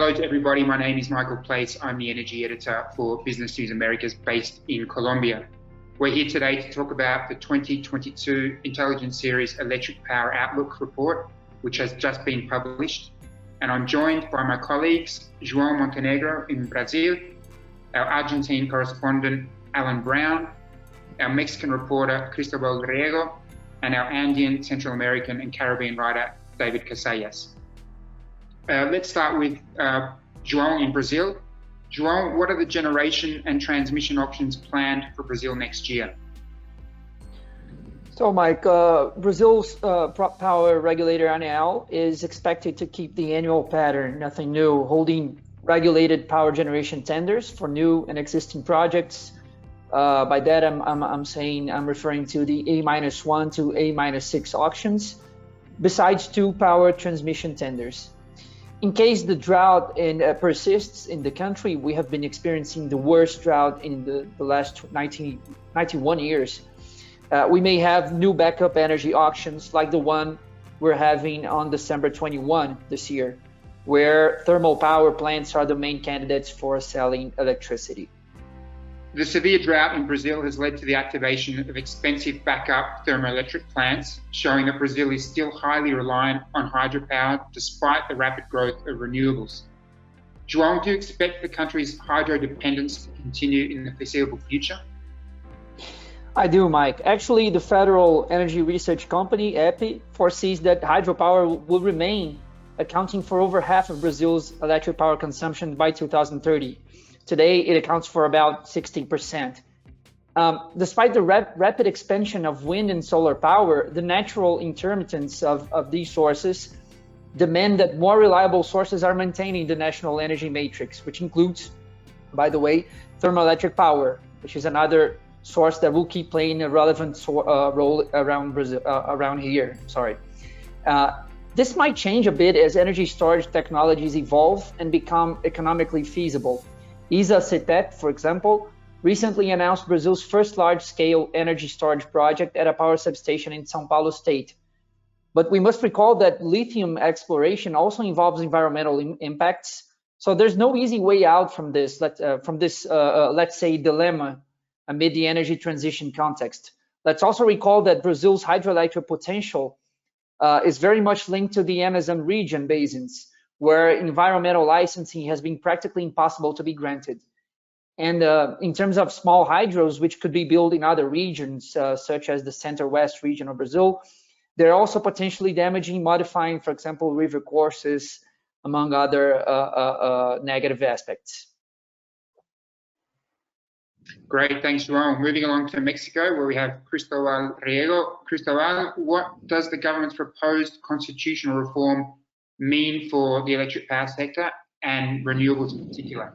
Hello to everybody. My name is Michael Place. I'm the energy editor for Business News Americas based in Colombia. We're here today to talk about the 2022 Intelligence Series Electric Power Outlook report, which has just been published. And I'm joined by my colleagues, João Montenegro in Brazil, our Argentine correspondent, Alan Brown, our Mexican reporter, Cristobal Riego, and our Andean, Central American and Caribbean writer, David Casellas. Let's start with João in Brazil. João, what are the generation and transmission options planned for Brazil next year? So, Mike, Brazil's power regulator, ANEEL, is expected to keep the annual pattern, nothing new, holding regulated power generation tenders for new and existing projects. By that, I'm referring to the A-1 to A-6 auctions, besides two power transmission tenders. In case the drought persists in the country, we have been experiencing the worst drought in the last 91 years. We may have new backup energy auctions like the one we're having on December 21 this year, where thermal power plants are the main candidates for selling electricity. The severe drought in Brazil has led to the activation of expensive backup thermoelectric plants, showing that Brazil is still highly reliant on hydropower despite the rapid growth of renewables. João, do you expect the country's hydro dependence to continue in the foreseeable future? I do, Mike. Actually, the Federal Energy Research Company, EPI, foresees that hydropower will remain accounting for over half of Brazil's electric power consumption by 2030. Today, it accounts for about 16%. Despite the rapid expansion of wind and solar power, the natural intermittence of these sources demand that more reliable sources are maintaining the national energy matrix, which includes, by the way, thermoelectric power, which is another source that will keep playing a relevant role around Brazil, around here. This might change a bit as energy storage technologies evolve and become economically feasible. ISA-CETEP, for example, recently announced Brazil's first large-scale energy storage project at a power substation in São Paulo state. But we must recall that lithium exploration also involves environmental impacts. So there's no easy way out from this, let's say, dilemma amid the energy transition context. Let's also recall that Brazil's hydroelectric potential is very much linked to the Amazon region basins, where environmental licensing has been practically impossible to be granted. And in terms of small hydros, which could be built in other regions, such as the center-west region of Brazil, they're also potentially damaging, modifying, for example, river courses, among other negative aspects. Great, thanks, João. Moving along to Mexico, where we have Cristobal Riego. Cristobal, what does the government's proposed constitutional reform mean for the electric power sector and renewables in particular?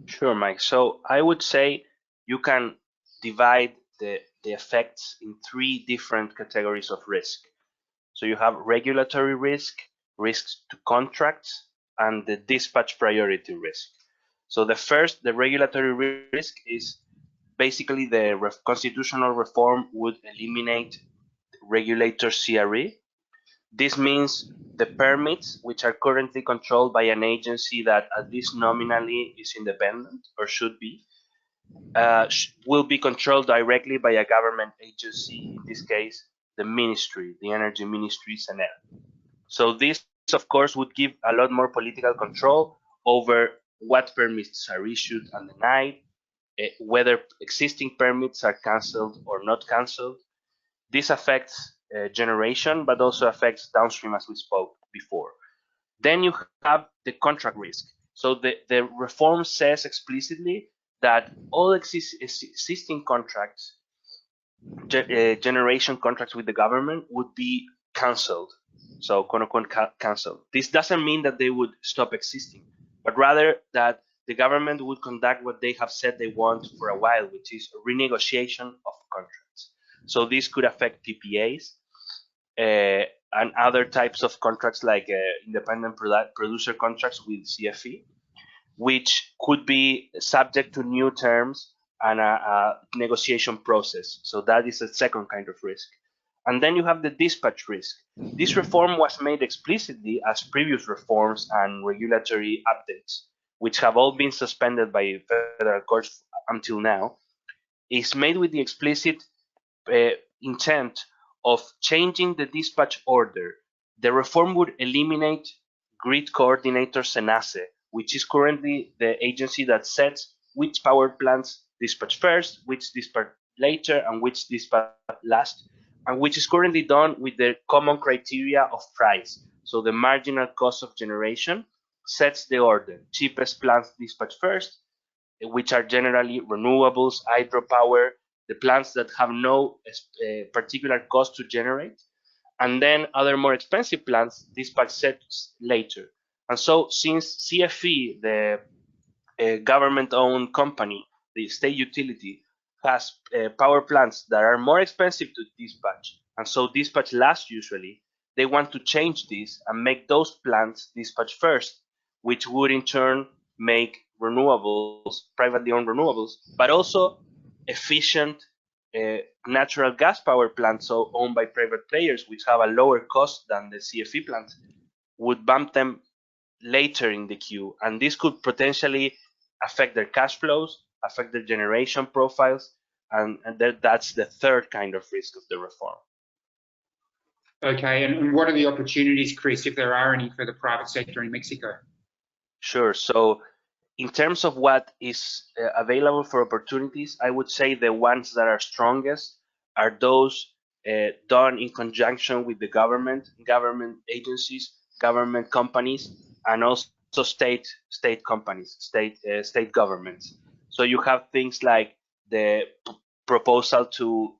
Sure, Mike. So I would say you can divide the effects in three different categories of risk. So you have regulatory risk, risks to contracts, and the dispatch priority risk. So the regulatory risk is basically the constitutional reform would eliminate regulator CRE. This means the permits, which are currently controlled by an agency that at least nominally is independent or should be, will be controlled directly by a government agency, in this case, the ministry, the energy ministry, SENER. So this, of course, would give a lot more political control over what permits are issued and denied, whether existing permits are canceled or not canceled. This affects generation, but also affects downstream, as we spoke before. Then you have the contract risk. So the reform says explicitly that all existing contracts, generation contracts with the government, would be canceled. So quote-unquote canceled. This doesn't mean that they would stop existing, but rather that the government would conduct what they have said they want for a while, which is a renegotiation of contracts. So this could affect PPAs, and other types of contracts like independent producer contracts with CFE, which could be subject to new terms and a negotiation process. So that is a second kind of risk. And then you have the dispatch risk. This reform was made explicitly as previous reforms and regulatory updates, which have all been suspended by federal courts until now, is made with the explicit intent of changing the dispatch order. The reform would eliminate grid coordinator SENACE, which is currently the agency that sets which power plants dispatch first, which dispatch later, and which dispatch last, and which is currently done with the common criteria of price. So the marginal cost of generation sets the order. Cheapest plants dispatch first, which are generally renewables, hydropower, the plants that have no particular cost to generate, and then other more expensive plants dispatch sets later. And so since CFE, the government-owned company, the state utility, has power plants that are more expensive to dispatch, and so dispatch last usually, they want to change this and make those plants dispatch first, which would in turn make renewables, privately owned renewables, but also efficient natural gas power plants, so owned by private players, which have a lower cost than the CFE plants, would bump them later in the queue. And this could potentially affect their cash flows, affect their generation profiles, and that's the third kind of risk of the reform. Okay, and what are the opportunities, Chris, if there are any, for the private sector in Mexico? Sure. So in terms of what is available for opportunities, I would say the ones that are strongest are those done in conjunction with the government agencies, government companies, and also state companies, state governments. So you have things like the proposal to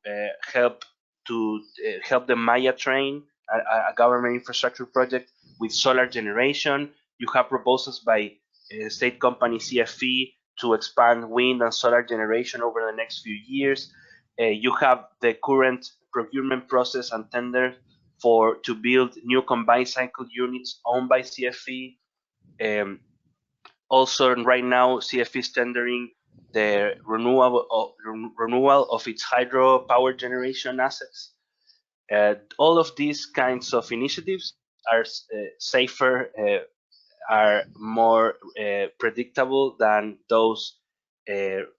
help the Maya train, a government infrastructure project with solar generation. You have proposals by state company CFE to expand wind and solar generation over the next few years. You have the current procurement process and tender to build new combined cycle units owned by CFE. Also, right now, CFE is tendering the renewal of its hydropower generation assets. All of these kinds of initiatives are safer, are more predictable than those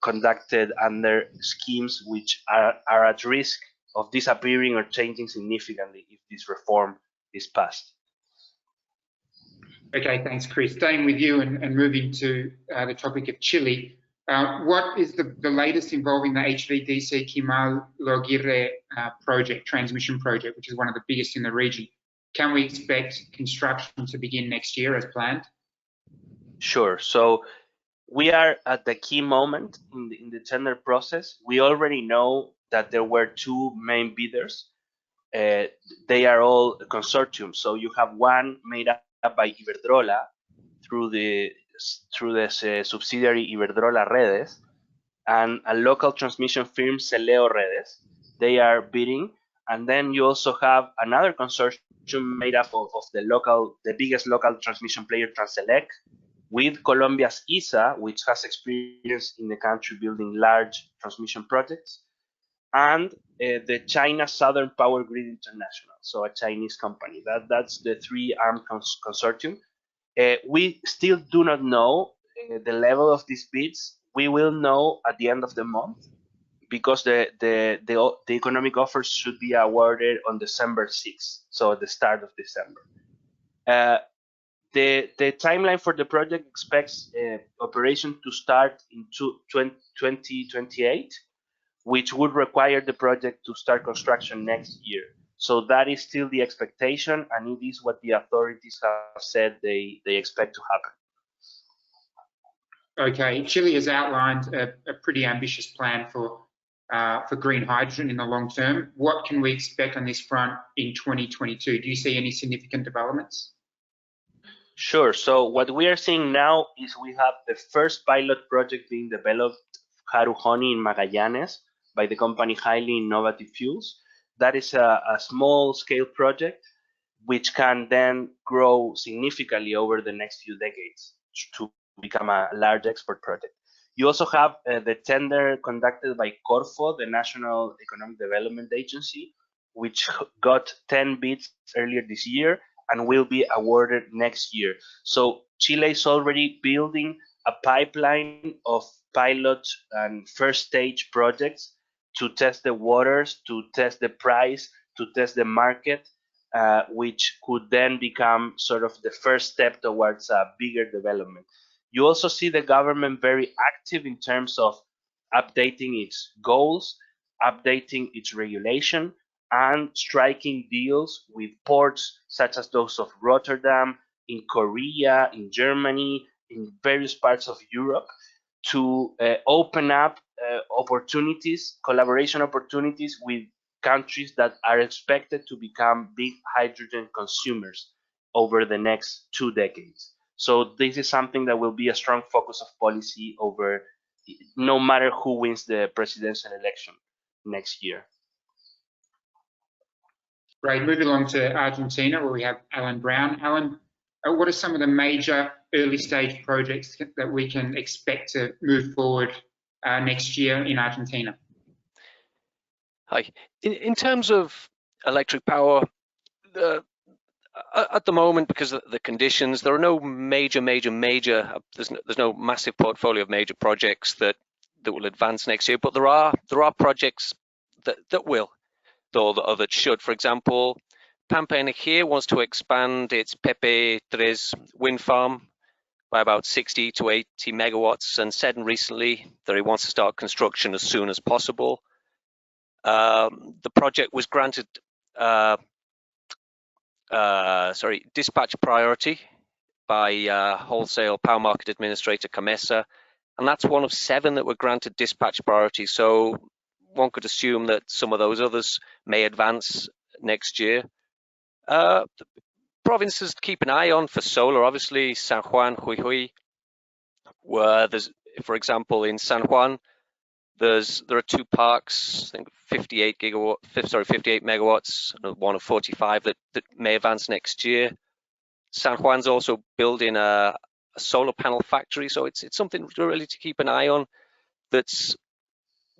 conducted under schemes which are at risk of disappearing or changing significantly if this reform is passed. Okay, thanks, Chris. Staying with you and moving to the topic of Chile, what is the latest involving the HVDC Quimal Loguirre project, transmission project, which is one of the biggest in the region? Can we expect construction to begin next year as planned? Sure. So we are at the key moment in the tender process. We already know that there were two main bidders. They are all a consortium. So you have one made up by Iberdrola through the subsidiary Iberdrola Redes, and a local transmission firm, Celeo Redes. They are bidding. And then you also have another consortium made up of the biggest local transmission player, Transelec, with Colombia's ISA, which has experience in the country building large transmission projects, and the China Southern Power Grid International, so a Chinese company. That's the three-armed consortium. We still do not know the level of these bids. We will know at the end of the month, because the economic offers should be awarded on December 6th, so at the start of December. The timeline for the project expects operation to start in 2028, which would require the project to start construction next year. So that is still the expectation, and it is what the authorities have said they expect to happen. Okay, Chile has outlined a pretty ambitious plan for green hydrogen in the long term. What can we expect on this front in 2022? Do you see any significant developments? Sure. So what we are seeing now is we have the first pilot project being developed, Haru Honey in Magallanes, by the company Highly Innovative Fuels. That is a small-scale project which can then grow significantly over the next few decades to become a large export project. You also have the tender conducted by Corfo, the National Economic Development Agency, which got 10 bids earlier this year and will be awarded next year. So Chile is already building a pipeline of pilot and first stage projects to test the waters, to test the price, to test the market, which could then become sort of the first step towards a bigger development. You also see the government very active in terms of updating its goals, updating its regulation, and striking deals with ports such as those of Rotterdam, in Korea, in Germany, in various parts of Europe, to open up opportunities, collaboration opportunities with countries that are expected to become big hydrogen consumers over the next 2 decades. So this is something that will be a strong focus of policy over no matter who wins the presidential election next year. Great. Moving on to Argentina, where we have Alan Brown. Alan, what are some of the major early stage projects that we can expect to move forward next year in Argentina? Hi. In terms of electric power, at the moment, because of the conditions, there are no major. There's no massive portfolio of major projects that will advance next year. But there are projects that will, or that should. For example, Pampa Energía wants to expand its Pepe 3 wind farm by about 60 to 80 megawatts, and said recently that it wants to start construction as soon as possible. The project was granted dispatch priority by wholesale power market administrator CAMMESA, and that's one of 7 that were granted dispatch priority. So one could assume that some of those others may advance next year. The provinces to keep an eye on for solar, obviously San Juan, Jujuy, where there's, for example, in San Juan, there are 2 parks, I think 58 megawatts, one of 45 that may advance next year. San Juan's also building a solar panel factory, so it's something really to keep an eye on. That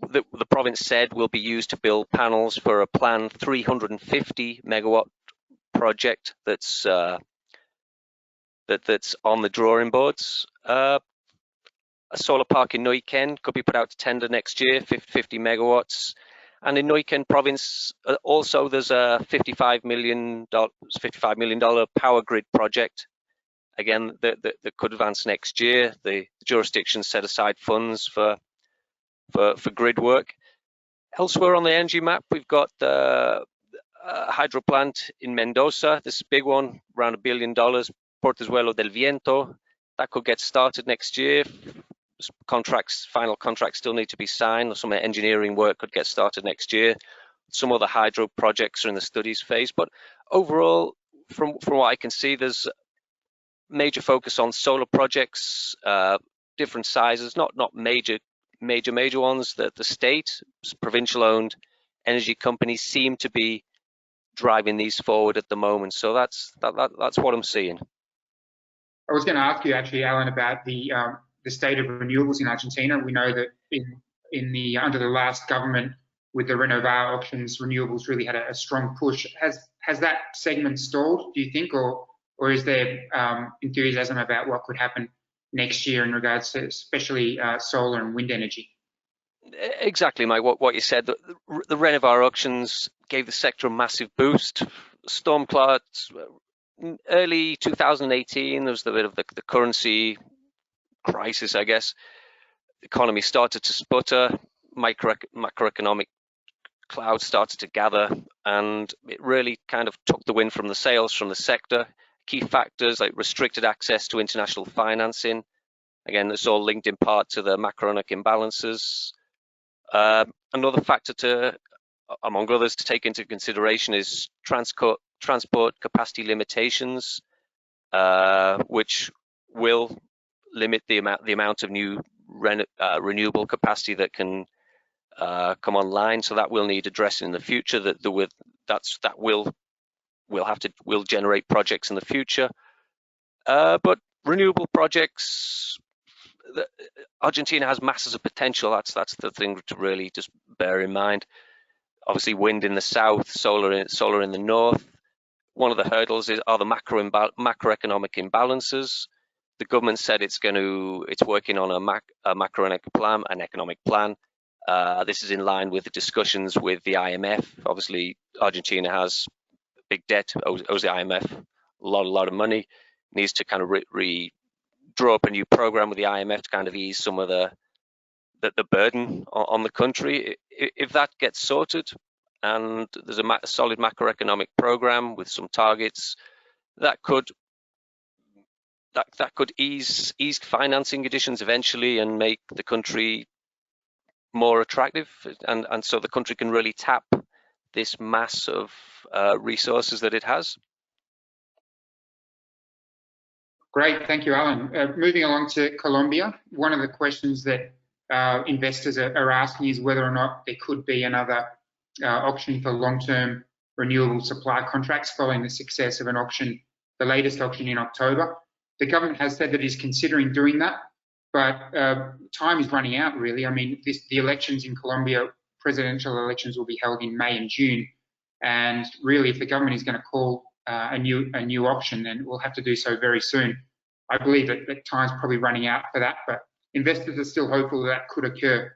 the province said will be used to build panels for a planned 350 megawatt project that's on the drawing boards. A solar park in Neuquén could be put out to tender next year, 50 megawatts. And in Neuquén province, also there's a $55 million power grid project. Again, that could advance next year. The jurisdiction set aside funds for grid work. Elsewhere on the energy map, we've got the hydro plant in Mendoza. This is a big one, around $1 billion. Portezuelo del Viento, that could get started next year. Final contracts still need to be signed. Some engineering work could get started next year. Some other hydro projects are in the studies phase. But overall, from what I can see, there's major focus on solar projects, different sizes, not major ones. That the state, provincial-owned energy companies seem to be driving these forward at the moment. So that's what I'm seeing. I was going to ask you actually, Alan, about the state of renewables in Argentina. We know that under the last government with the RenovAr auctions, renewables really had a strong push. Has that segment stalled, do you think, or is there enthusiasm about what could happen next year in regards to especially solar and wind energy? Exactly, Mike. What you said. The RenovAr auctions gave the sector a massive boost. Storm clouds. Early 2018, there was a bit of the currency crisis, I guess. The economy started to sputter, macroeconomic clouds started to gather, and it really kind of took the wind from the sails from the sector. Key factors like restricted access to international financing. Again, it's all linked in part to the macroeconomic imbalances. Another factor among others, to take into consideration is transport capacity limitations, which will limit the amount of new renewable capacity that can come online. So that will need addressing in the future. That will generate projects in the future. But renewable projects, Argentina has masses of potential. That's the thing to really just bear in mind. obviously wind in the south, solar in the north. One of the hurdles are the macroeconomic imbalances. The government said it's working on a macroeconomic plan. This is in line with the discussions with the IMF. Obviously, Argentina has big debt, owes the IMF a lot of money. Needs to kind of draw up a new program with the IMF to kind of ease some of the burden on the country. If that gets sorted, and there's a solid macroeconomic program with some targets, that could ease financing conditions eventually and make the country more attractive, and so the country can really tap this mass of resources that it has. Great, thank you, Alan. Moving along to Colombia, one of the questions that investors are asking is whether or not there could be another auction for long-term renewable supply contracts following the success of an auction, the latest auction in October. The government has said that it is considering doing that, but time is running out, really. I mean, the elections in Colombia, presidential elections, will be held in May and June, and really, if the government is going to call a new auction, then we'll have to do so very soon. I believe that time's probably running out for that, but investors are still hopeful that could occur.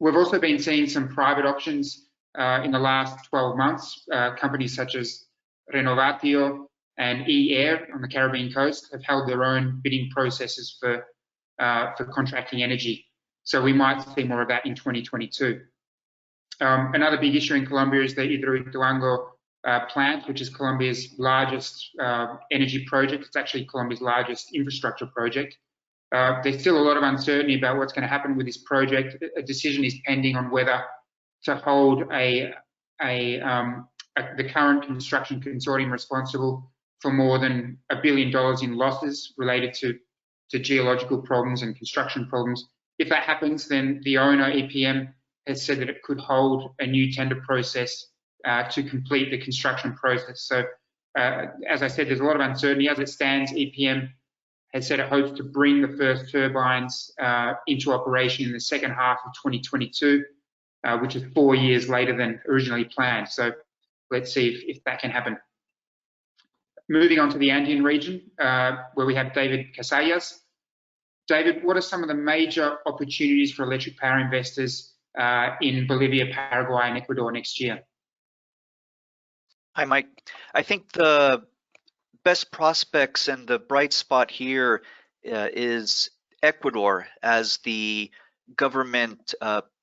We've also been seeing some private auctions in the last 12 months. Companies such as RenovAr and EAir on the Caribbean coast have held their own bidding processes for contracting energy. So we might see more of that in 2022. Another big issue in Colombia is the Hidroituango plant, which is Colombia's largest energy project. It's actually Colombia's largest infrastructure project. There's still a lot of uncertainty about what's going to happen with this project. A decision is pending on whether to hold the current construction consortium responsible for more than $1 billion in losses related to geological problems and construction problems. If that happens, then the owner, EPM, has said that it could hold a new tender process to complete the construction process. So, as I said, there's a lot of uncertainty. As it stands, EPM has said it hopes to bring the first turbines into operation in the second half of 2022, which is 4 years later than originally planned. So let's see if that can happen. Moving on to the Andean region, where we have David Casellas. David, what are some of the major opportunities for electric power investors in Bolivia, Paraguay, and Ecuador next year? Hi, Mike. I think the best prospects and the bright spot here is Ecuador, as the government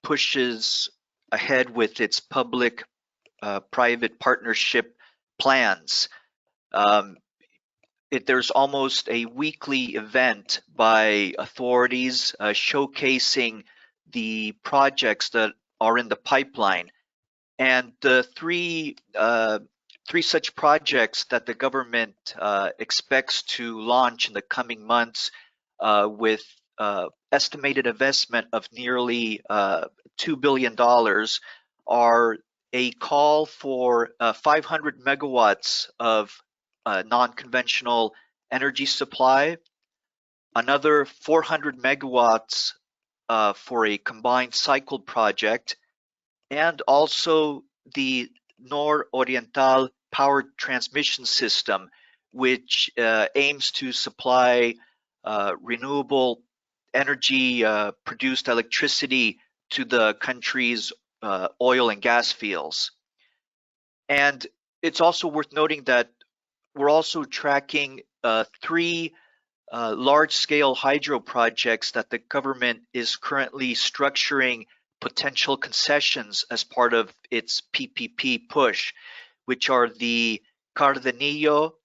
pushes ahead with its public-private partnership plans. There's almost a weekly event by authorities showcasing the projects that are in the pipeline. And the three such projects that the government expects to launch in the coming months with estimated investment of nearly $2 billion are a call for 500 megawatts of non-conventional energy supply, another 400 megawatts for a combined cycle project, and also the Nororiental power transmission system, which aims to supply renewable energy produced electricity to the country's oil and gas fields. And it's also worth noting that we're also tracking 3 large-scale hydro projects that the government is currently structuring potential concessions as part of its PPP push, which are the Cardenillo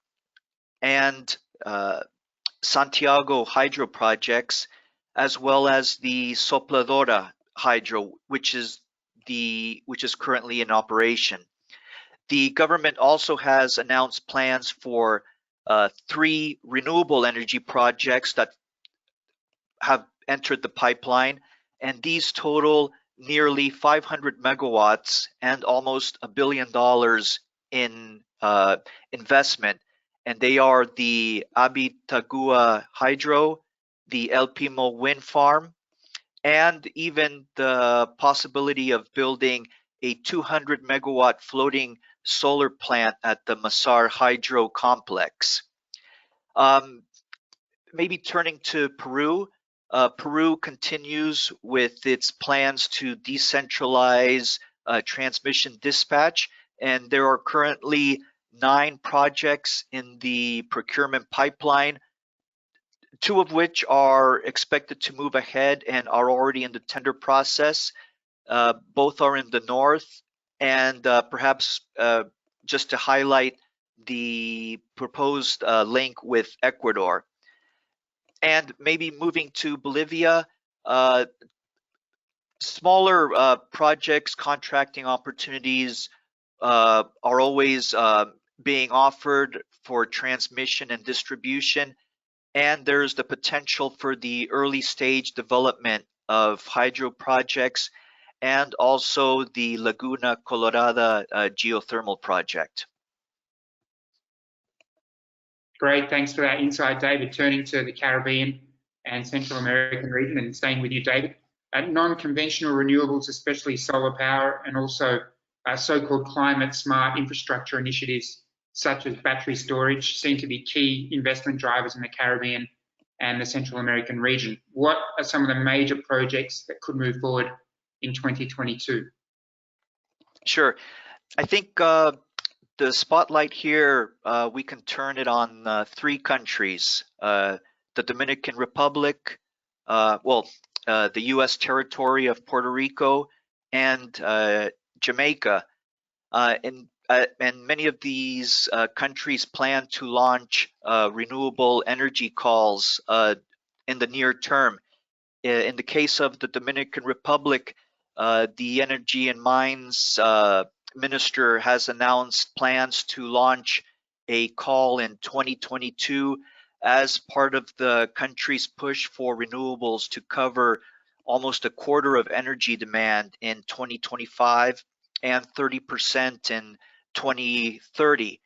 and Santiago hydro projects, as well as the Sopladora hydro, which is currently in operation. The government also has announced plans for 3 renewable energy projects that have entered the pipeline, and these total nearly 500 megawatts and almost $1 billion in investment. And they are the Abitagua Hydro, the El Pimo Wind Farm, and even the possibility of building a 200 megawatt floating solar plant at the Masar Hydro Complex. Maybe turning to Peru. Peru continues with its plans to decentralize transmission dispatch, and there are currently 9 projects in the procurement pipeline, 2 of which are expected to move ahead and are already in the tender process. Both are in the north, and perhaps just to highlight the proposed link with Ecuador. And maybe moving to Bolivia, smaller projects, contracting opportunities are always being offered for transmission and distribution. And there's the potential for the early stage development of hydro projects and also the Laguna Colorada geothermal project. Great, thanks for that insight, David. Turning to the Caribbean and Central American region, and staying with you, David. Non-conventional renewables, especially solar power, and also so-called climate-smart infrastructure initiatives such as battery storage seem to be key investment drivers in the Caribbean and the Central American region. What are some of the major projects that could move forward in 2022? Sure. I think the spotlight here, we can turn it on 3 countries, the Dominican Republic, the U.S. territory of Puerto Rico, and Jamaica. And many of these countries plan to launch renewable energy calls in the near term. In the case of the Dominican Republic, the Energy and Mines Minister has announced plans to launch a call in 2022 as part of the country's push for renewables to cover almost a quarter of energy demand in 2025 and 30% in 2030.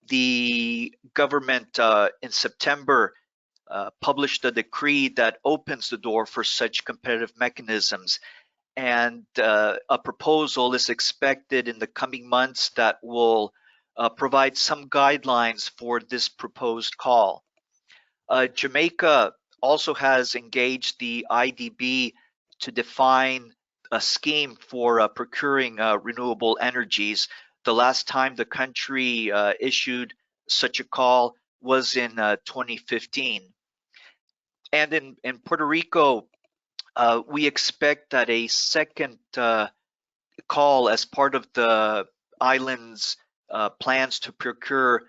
The government in September published a decree that opens the door for such competitive mechanisms. And a proposal is expected in the coming months that will provide some guidelines for this proposed call. Jamaica also has engaged the IDB to define a scheme for procuring renewable energies. The last time the country issued such a call was in 2015. And in Puerto Rico, we expect that a second call as part of the island's plans to procure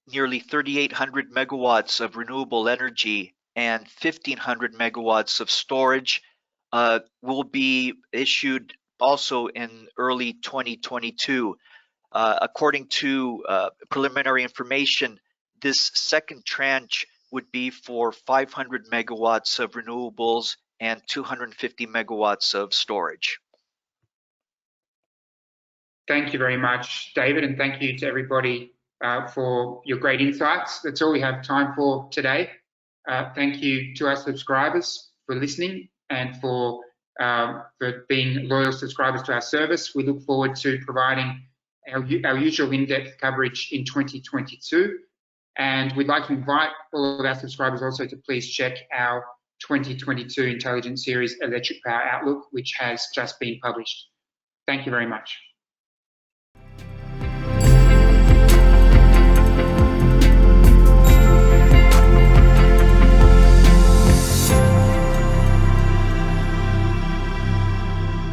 nearly 3,800 megawatts of renewable energy and 1,500 megawatts of storage will be issued also in early 2022. According to preliminary information, this second tranche would be for 500 megawatts of renewables and 250 megawatts of storage. Thank you very much, David, and thank you to everybody for your great insights. That's all we have time for today. Thank you to our subscribers for listening and for being loyal subscribers to our service. We look forward to providing our usual in-depth coverage in 2022. And we'd like to invite all of our subscribers also to please check our 2022 Intelligence Series Electric Power Outlook, which has just been published. Thank you very much.